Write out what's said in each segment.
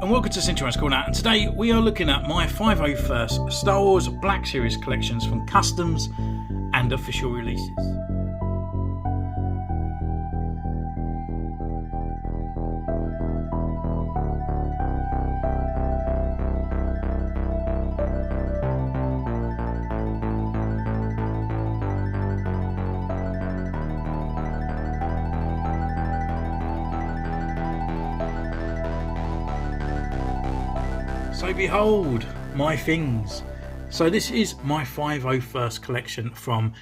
and welcome to Centurions Corner, and today we are looking at my 501st Star Wars Black Series collections from customs and official releases. So behold my things. So this is my 501st collection from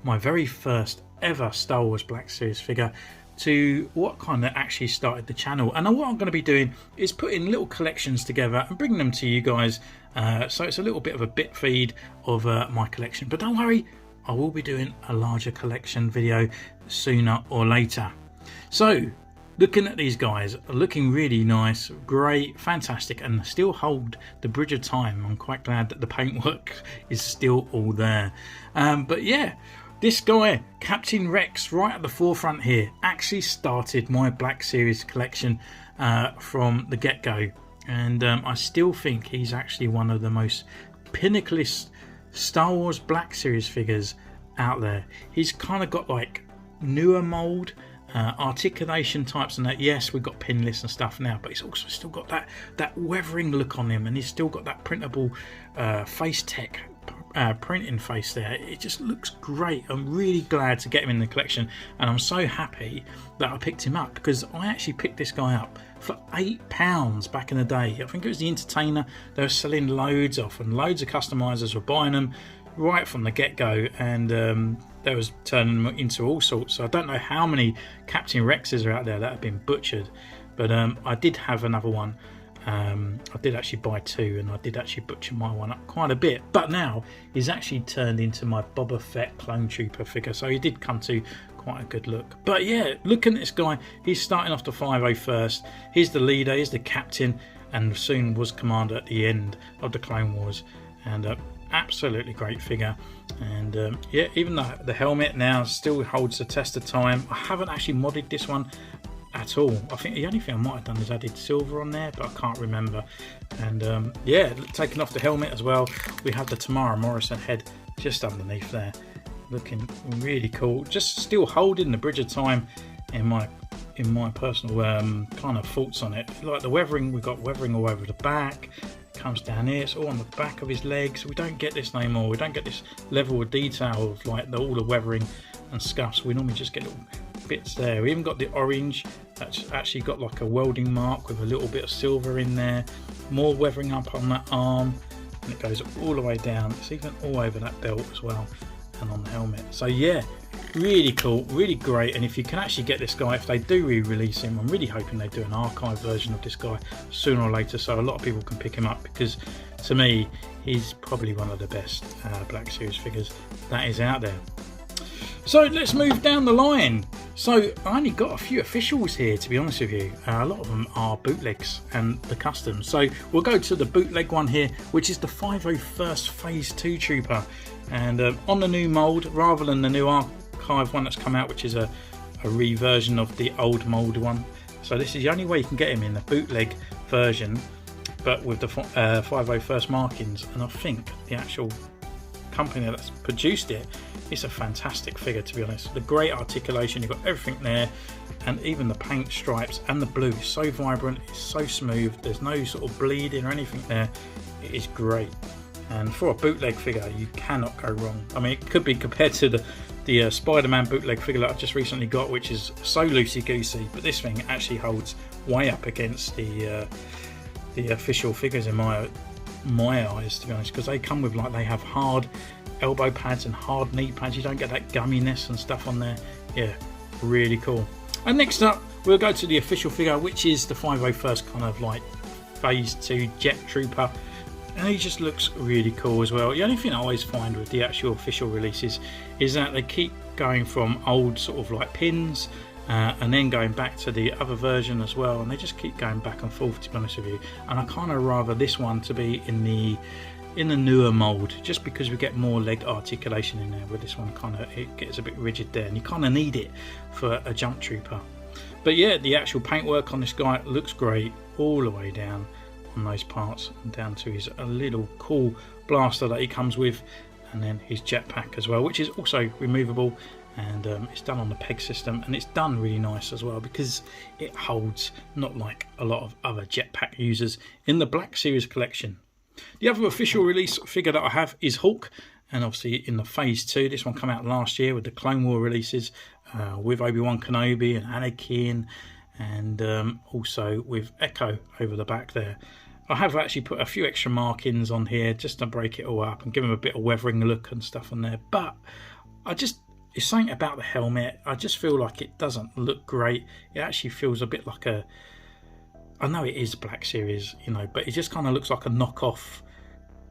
my very first ever Star Wars Black Series figure to what kind of actually started the channel. And what I'm going to be doing is putting little collections together and bringing them to you guys. So it's a little bit of a bit feed of my collection. But don't worry, I will be doing a larger collection video sooner or later. So looking at these guys, looking really nice, great, fantastic, and still hold the bridge of time. I'm quite glad that the paintwork is still all there. But yeah, this guy, Captain Rex, right at the forefront here, actually started my Black Series collection from the get-go. And I still think he's actually one of the most pinnacleist Star Wars Black Series figures out there. He's kind of got like newer mould, articulation types and that. Yes, we've got pinless and stuff now, but he's also still got that weathering look on him, and he's still got that printable face tech printing face there. It just looks great. I'm really glad to get him in the collection, and I'm so happy that I picked him up, because I actually picked this guy up for £8 back in the day. I think it was the Entertainer. They were selling loads off, and loads of customizers were buying them right from the get-go, and they was turning them into all sorts. So I don't know how many Captain Rexes are out there that have been butchered, but I did have another one. I did actually buy two, and I did actually butcher my one up quite a bit, but now he's actually turned into my Boba Fett clone trooper figure, so he did come to quite a good look. But yeah, looking at this guy, he's starting off the 501st. He's the leader, he's the captain, and soon was commander at the end of the Clone Wars. And absolutely great figure. And yeah, even the helmet now still holds the test of time. I haven't actually modded this one at all. I think the only thing I might have done is added silver on there, but I can't remember. And yeah, taking off the helmet as well, we have the Tamara Morrison head just underneath there, looking really cool. Just still holding the bridge of time in my personal kind of thoughts on it. Like the weathering, we've got weathering all over the back. Comes down here, it's all on the back of his legs. We don't get this no more. We don't get this level of detail of like all the weathering and scuffs. We normally just get little bits there. We even got the orange that's actually got like a welding mark with a little bit of silver in there. More weathering up on that arm, and it goes all the way down. It's even all over that belt as well, and on the helmet. So yeah, really cool, really great. And if you can actually get this guy, if they do re-release him, I'm really hoping they do an archive version of this guy sooner or later, so a lot of people can pick him up, because to me he's probably one of the best Black Series figures that is out there. So let's move down the line. So I only got a few officials here, to be honest with you. A lot of them are bootlegs and the customs. So we'll go to the bootleg one here, which is the 501st Phase 2 Trooper. And on the new mould, rather than the new archive one that's come out, which is a reversion of the old mould one. So this is the only way you can get him in the bootleg version, but with the 501st markings. And I think the actual company that's produced it, it's a fantastic figure, to be honest. The great articulation, you've got everything there, and even the paint stripes and the blue is so vibrant, it's so smooth, there's no sort of bleeding or anything there. It is great, and for a bootleg figure you cannot go wrong. I mean, it could be compared to the Spider-Man bootleg figure that I've just recently got, which is so loosey-goosey, but this thing actually holds way up against the official figures in my eyes, to be honest, because they come with, like, they have hard elbow pads and hard knee pads. You don't get that gumminess and stuff on there. Yeah, really cool. And next up we'll go to the official figure, which is the 501st kind of like Phase 2 Jet Trooper, and he just looks really cool as well. The only thing I always find with the actual official releases is that they keep going from old sort of like pins and then going back to the other version as well, and they just keep going back and forth, to be honest with you. And I kind of rather this one to be in the newer mold, just because we get more leg articulation in there. With this one, kind of it gets a bit rigid there, and you kind of need it for a jump trooper. But yeah, the actual paintwork on this guy looks great all the way down. on those parts, and down to his little cool blaster that he comes with, and then his jetpack as well, which is also removable, and it's done on the peg system, and it's done really nice as well because it holds, not like a lot of other jetpack users in the Black Series collection. The other official release figure that I have is Hulk, and obviously in the Phase 2, this one came out last year with the Clone War releases, with Obi-Wan Kenobi and Anakin, and also with Echo over the back there. I have actually put a few extra markings on here just to break it all up and give him a bit of weathering look and stuff on there, but it's something about the helmet. I just feel like it doesn't look great. It actually feels a bit like I know it is Black Series, you know, but it just kind of looks like a knockoff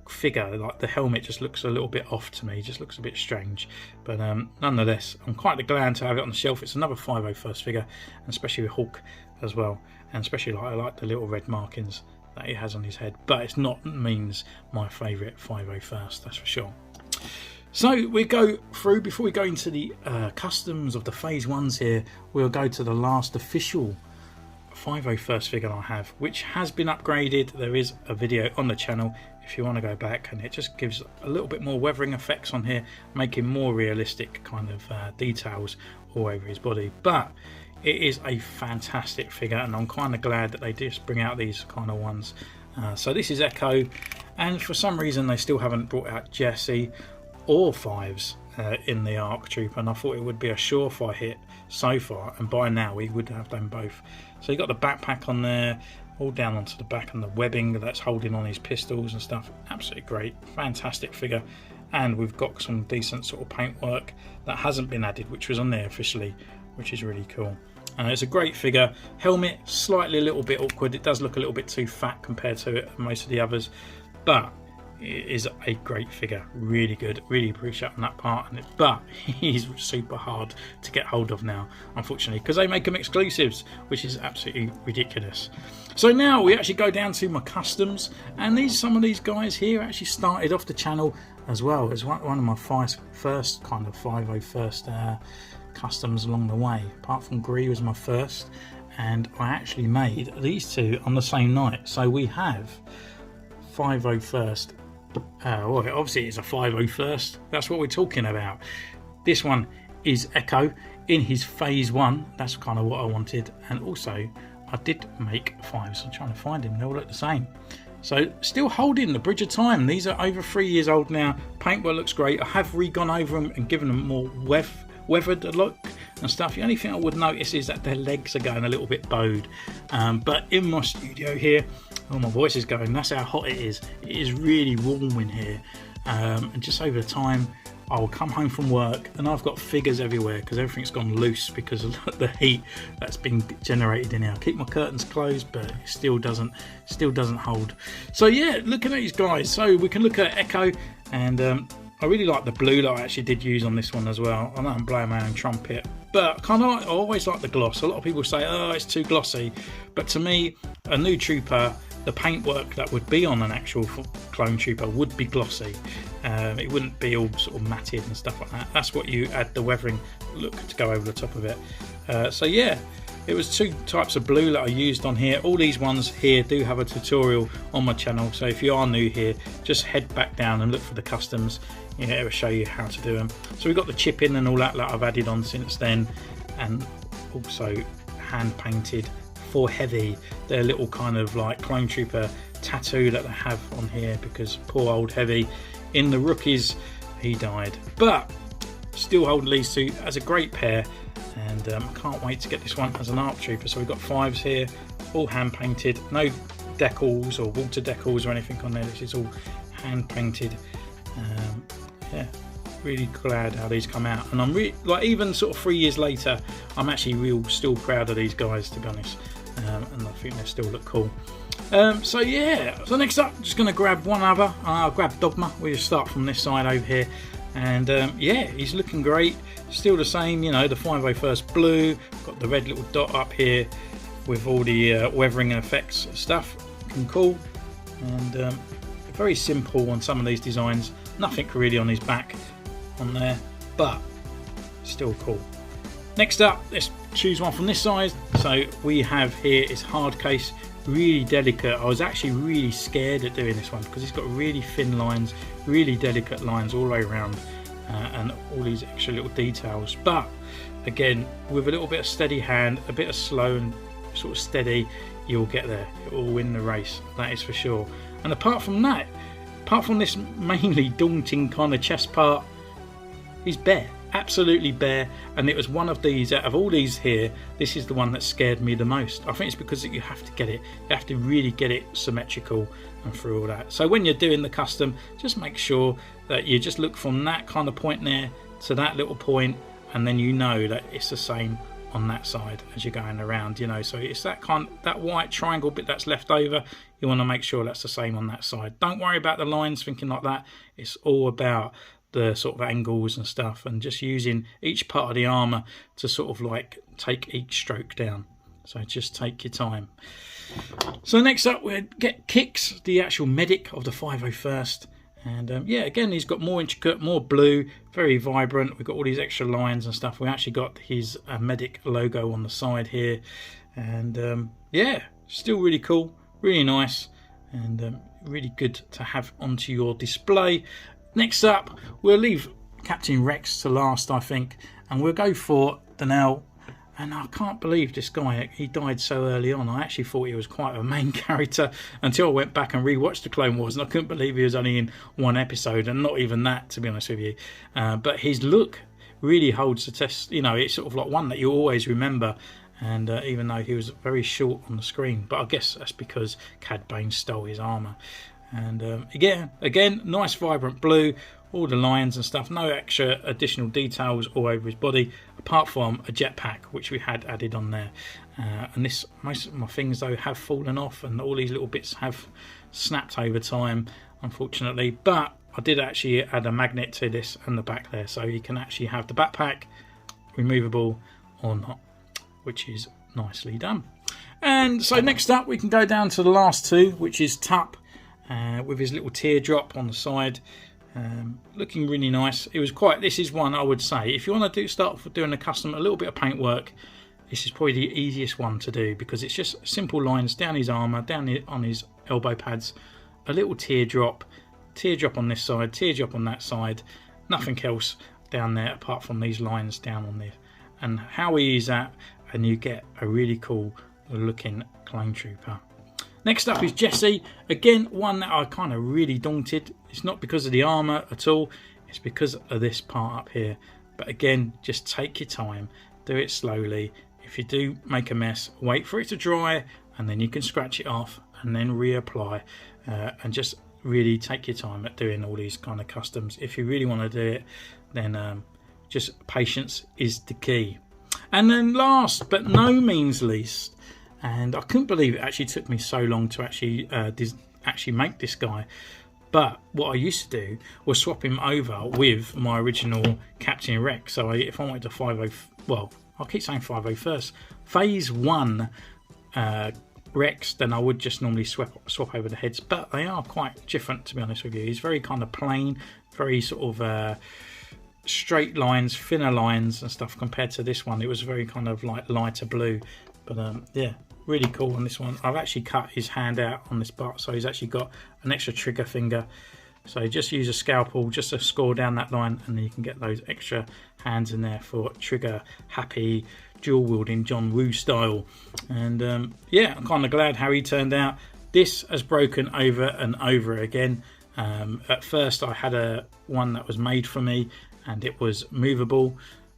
figure. Like the helmet just looks a little bit off to me. It just looks a bit strange. But nonetheless, I'm quite glad to have it on the shelf. It's another 501st figure, and especially with Hulk as well. And especially I like the little red markings that he has on his head. But it's not means my favourite 501st, that's for sure. So we go through, before we go into the customs of the Phase 1s here, we'll go to the last official 501st figure I have, which has been upgraded. There is a video on the channel if you want to go back, and it just gives a little bit more weathering effects on here, making more realistic kind of details all over his body. But it is a fantastic figure, and I'm kind of glad that they just bring out these kind of ones. So this is Echo, and for some reason they still haven't brought out Jesse or Fives in the ARC Trooper, and I thought it would be a surefire hit so far, and by now we would have done both. So you got the backpack on there, all down onto the back, and the webbing that's holding on his pistols and stuff. Absolutely great, fantastic figure. And we've got some decent sort of paintwork that hasn't been added, which was on there officially, which is really cool. It's a great figure. Helmet slightly a little bit awkward. It does look a little bit too fat compared to most of the others, but it is a great figure, really good, really appreciate on that part. But he's super hard to get hold of now, unfortunately, because they make them exclusives, which is absolutely ridiculous. So now we actually go down to my customs, and some of these guys here actually started off the channel as well as one of my first kind of 501st customs along the way. Apart from Gree was my first, and I actually made these two on the same night. So we have 501st. Well, obviously it's a 501st, that's what we're talking about. This one is Echo in his Phase 1, that's kind of what I wanted. And also I did make Fives. I'm trying to find him, they all look the same. So still holding the Bridge of Time. These are over 3 years old now. Paintwork looks great. I have re-gone over them and given them more weathered look and stuff. The only thing I would notice is that their legs are going a little bit bowed. But in my studio here, oh, my voice is going, that's how hot it is. It is really warm in here. And just over time, I will come home from work and I've got figures everywhere because everything's gone loose because of the heat that's been generated in here. I keep my curtains closed, but it still doesn't hold. So yeah, looking at these guys, so we can look at Echo, and I really like the blue that I actually did use on this one as well. I know I'm blowing my own trumpet, but I always like the gloss. A lot of people say, oh, it's too glossy, but to me, a new trooper, the paintwork that would be on an actual clone trooper would be glossy. It wouldn't be all sort of matted and stuff like that. That's what you add the weathering look to go over the top of it. So yeah, it was two types of blue that I used on here. All these ones here do have a tutorial on my channel, so if you are new here, just head back down and look for the customs. Yeah, it will show you how to do them. So we've got the chipping and all that I've added on since then, and also hand painted for Heavy, their little kind of like clone trooper tattoo that they have on here, because poor old Heavy in the Rookies, he died. But still holding these two as a great pair, and I can't wait to get this one as an ARC trooper. So we've got Fives here, all hand painted, no decals or water decals or anything on there. This is all hand painted. Yeah, really glad how these come out, and I'm really, like, even sort of 3 years later, I'm actually still proud of these guys, to be honest. And I think they still look cool. So yeah, so next up, just going to grab one other. I'll grab Dogma. We'll start from this side over here, and yeah, he's looking great. Still the same, you know, the 501st blue. Got the red little dot up here with all the weathering and effects stuff. Looking cool, and very simple on some of these designs. Nothing really on his back on there, but still cool. Next up, let's choose one from this side. So we have here is Hard Case really delicate. I was actually really scared at doing this one because it's got really thin lines, really delicate lines all the way around, and all these extra little details. But again, with a little bit of steady hand, a bit of slow and sort of steady, you'll get there. It will win the race, that is for sure. And apart from that, apart from this mainly daunting kind of chest part, he's bare, absolutely bare. And it was one of these, out of all these here, this is the one that scared me the most. I think it's because you have to get it, you have to really get it symmetrical and through all that. So when you're doing the custom, just make sure that you just look from that kind of point there to that little point, and then you know that it's the same on that side as you're going around, you know. So it's that that white triangle bit that's left over, you want to make sure that's the same on that side. Don't worry about the lines thinking like that. It's all about the sort of angles and stuff, and just using each part of the armor to sort of like take each stroke down. So just take your time. So next up we get Kaess, the actual medic of the 501st. And yeah, again, he's got more intricate, more blue, very vibrant. We've got all these extra lines and stuff. We actually got his medic logo on the side here. And yeah, still really cool, really nice, and really good to have onto your display. Next up, we'll leave Captain Rex to last, I think, and we'll go for Danelle. And I can't believe this guy, he died so early on. I actually thought he was quite a main character until I went back and rewatched the Clone Wars, and I couldn't believe he was only in one episode, and not even that, to be honest with you. But his look really holds the test. You know, it's sort of like one that you always remember, and even though he was very short on the screen. But I guess that's because Cad Bane stole his armour. And again, nice vibrant blue, all the lines and stuff, no extra additional details all over his body, apart from a jetpack which we had added on there. And this, most of my things though have fallen off, and all these little bits have snapped over time, unfortunately. But I did actually add a magnet to this and the back there, so you can actually have the backpack removable or not, which is nicely done. And so next up we can go down to the last two, which is Tup, with his little teardrop on the side. Looking really nice. It was quite, this is one I would say, if you want to start doing a custom, a little bit of paint work, this is probably the easiest one to do, because it's just simple lines down his armour, down on his elbow pads, a little teardrop on this side, teardrop on that side, nothing else down there apart from these lines down on there. And how easy is that? And you get a really cool looking clone trooper. Next up is Jesse. Again, one that I kind of really daunted. It's not because of the armour at all, it's because of this part up here. But again, just take your time, do it slowly. If you do make a mess, wait for it to dry, and then you can scratch it off and then reapply. And just really take your time at doing all these kind of customs. If you really want to do it, then just patience is the key. And then last but no means least, and I couldn't believe it actually took me so long to actually make this guy. But what I used to do was swap him over with my original Captain Rex. So if I went to 50, well, I'll keep saying 501st, Phase 1 Rex, then I would just normally swap over the heads. But they are quite different, to be honest with you. He's very kind of plain, very sort of straight lines, thinner lines and stuff, compared to this one. It was very kind of like lighter blue. But yeah, really cool on this one. I've actually cut his hand out on this part, so he's actually got an extra trigger finger. So just use a scalpel just to score down that line, and then you can get those extra hands in there for trigger happy dual wielding John Woo style. And yeah, I'm kind of glad how he turned out. This has broken over and over again. At first I had one that was made for me and it was movable.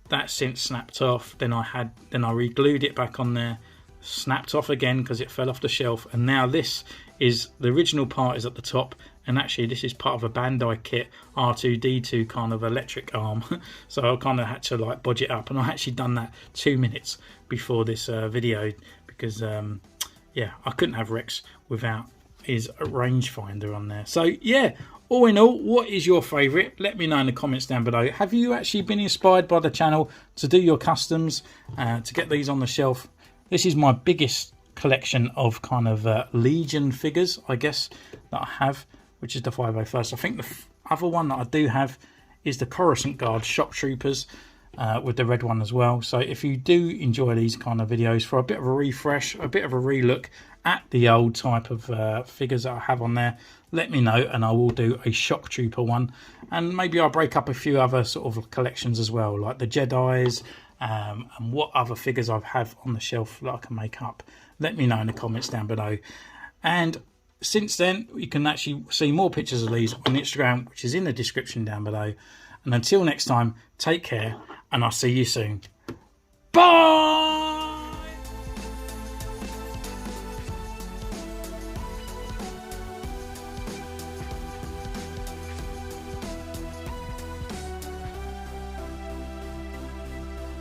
That since snapped off. Then I re-glued it back on there, snapped off again because it fell off the shelf, and now this is the original part is at the top, and actually this is part of a Bandai kit R2D2 kind of electric arm. So I kind of had to like bodge it up, and I actually done that 2 minutes before this video, because yeah, I couldn't have Rex without his rangefinder on there. So yeah, all in all, what is your favourite? Let me know in the comments down below. Have you actually been inspired by the channel to do your customs, to get these on the shelf? This is my biggest collection of kind of Legion figures, I guess, that I have, which is the 501st. I think the other one that I do have is the Coruscant Guard Shock Troopers, with the red one as well. So if you do enjoy these kind of videos for a bit of a refresh, a bit of a relook at the old type of figures that I have on there, let me know, and I will do a Shock Trooper one, and maybe I'll break up a few other sort of collections as well, like the Jedis, and what other figures I have on the shelf that I can make up. Let me know in the comments down below. And since then, you can actually see more pictures of these on Instagram, which is in the description down below. And until next time, take care, and I'll see you soon. Bye!